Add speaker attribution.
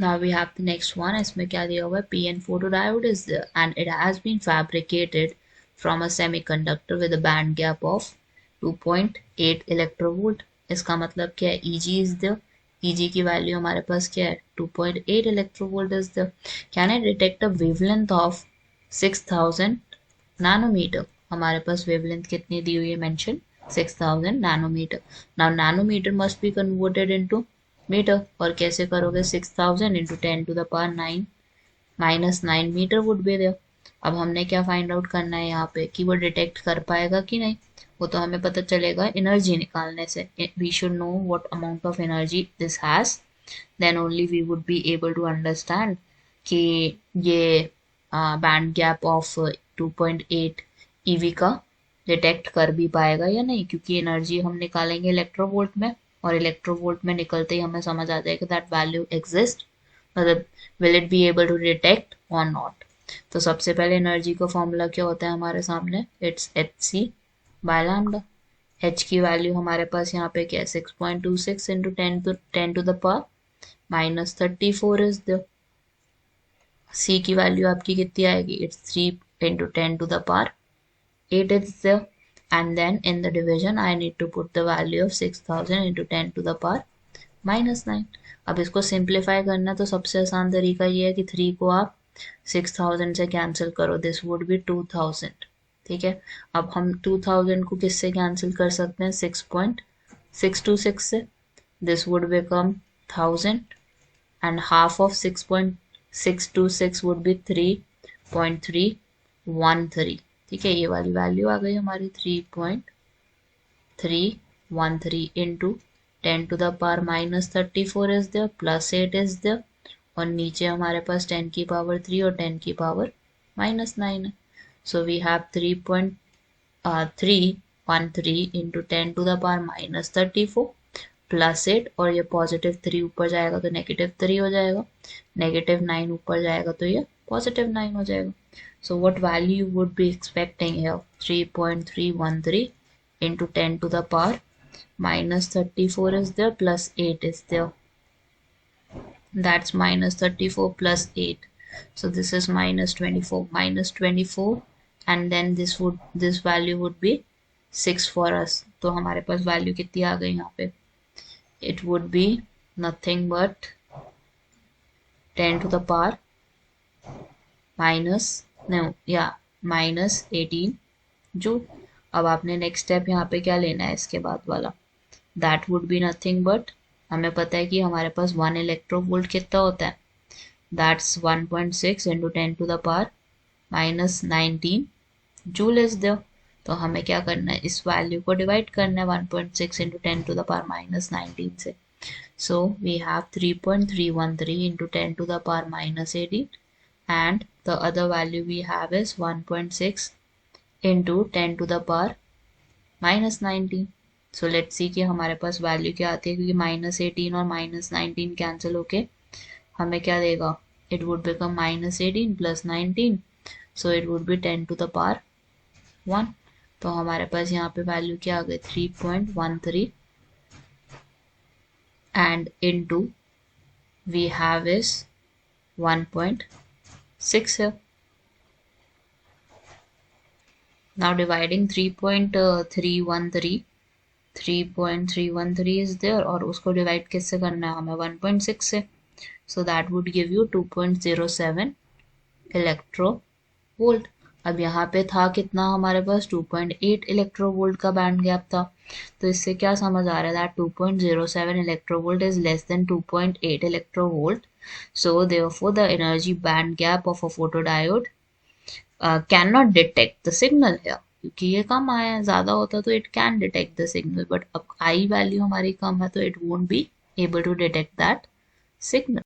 Speaker 1: Now we have the next one. इसमें क्या दिया हुआ है? PN photodiode is there and it has been fabricated from a semiconductor with a band gap of 2.8 electrovolt. इसका मतलब क्या है? EG is there. EG की वैल्यू हमारे पास क्या है? 2.8 electrovolt is there. Can I detect a wavelength of 6000 nanometer? हमारे पास wavelength कितनी दी हुई है? mention 6000 nanometer. Now nanometer must be converted into metre, और कैसे करोगे? 6000 into 10 to the power 9 minus 9 metre would be there. अब हमने क्या फाइंड आउट करना है यहाँ पे कि वो डिटेक्ट कर पाएगा कि नहीं. वो तो हमें पता चलेगा एनर्जी निकालने से. We should know what amount of energy this has, then only we would be able to understand कि ये बैंड गैप ऑफ 2.8 ईवी का डिटेक्ट कर भी पाएगा या नहीं, क्योंकि एनर्जी हम निकालेंगे इलेक्ट्रोवोल्ट में, और इलेक्ट्रोवोल्ट में निकलते ही हमें समझ आ जाएगा दैट वैल्यू एग्जिस्ट, मतलब will it be able to detect और नॉट. तो सबसे पहले एनर्जी का फॉर्मूला क्या होता है हमारे सामने? It's Hc by lambda. H की वैल्यू हमारे पास यहाँ पे क्या है? 6.26 into 10 to the power minus 34 is the. C की वैल्यू आपकी कितनी आएगी? It's 3 into 10 to the power 8 is the. And then in the division I need to put the value of 6000 into 10 to the power minus 9. अब इसको simplify करना तो सबसे आसान तरीका ये है कि 3 को आप 6000 से कैंसिल करो. This would be 2000. ठीक है, अब हम 2000 को किससे कैंसिल कर सकते हैं? 6.626 से. This would become 1000 and half of 6.626 would be 3.313. ठीक है, ये वाली वैल्यू आ गई हमारी 3.313 into 10 to the power minus 34 is there plus 8 is there, और नीचे हमारे पास 10 की पावर 3 और 10 की पावर माइनस 9 है. So we have 3.313 into 10 to the power minus 34 plus 8, और ये पॉजिटिव 3 ऊपर जाएगा तो नेगेटिव 3 हो जाएगा, नेगेटिव 9 ऊपर जाएगा तो ये पॉजिटिव 9 हो जाएगा. So what value you would be expecting here? 3.313 into 10 to the power minus 34 is there plus 8 is there. That's minus 34 plus 8. So this is minus 24 and then this value would be 6 for us. तो हमारे पास value कितनी आ गई यहाँ पे? It would be nothing but 10 to the power minus 18 joule. अब आपने next step यहाँ पे क्या लेना है इसके बाद वाला? That would be nothing but, हमें पता है कि हमारे पास 1 इलेक्ट्रोवोल्ट कितना होता है? That's 1.6 into 10 to the power minus 19 joule is there. तो हमें क्या करना है? इस वैल्यू को डिवाइड करना है 1.6 into 10 to the power minus 19 से. So we have 3.313 into 10 to the power minus 18 and the other value we have is 1.6 into 10 to the power minus 19. So let's see कि हमारे पास वैल्यू क्या आती है, क्योंकि माइनस 18 और माइनस 19 कैंसिल होके हमें क्या देगा? It would become minus 18 plus 19, so it would be 10 to the power 1. तो हमारे पास यहाँ पे वैल्यू क्या आ गई? 3.13 and into we have is 1.6 here. Now dividing 3.313 is there, और उसको डिवाइड किससे करना है हमें? 1.6 से. So that would give you 2.07 electronvolt. अब यहाँ पे था कितना हमारे पास? 2.8 इलेक्ट्रोवोल्ट का बैंड गैप था. तो इससे क्या समझ आ रहा है? That 2.07 electronvolt is less than 2.8 electronvolt. So therefore the energy band gap of a photodiode cannot detect the signal here, क्योंकि ये कम आया है. ज़्यादा होता तो it can detect the signal, but अब I value हमारी कम है तो it won't be able to detect that signal.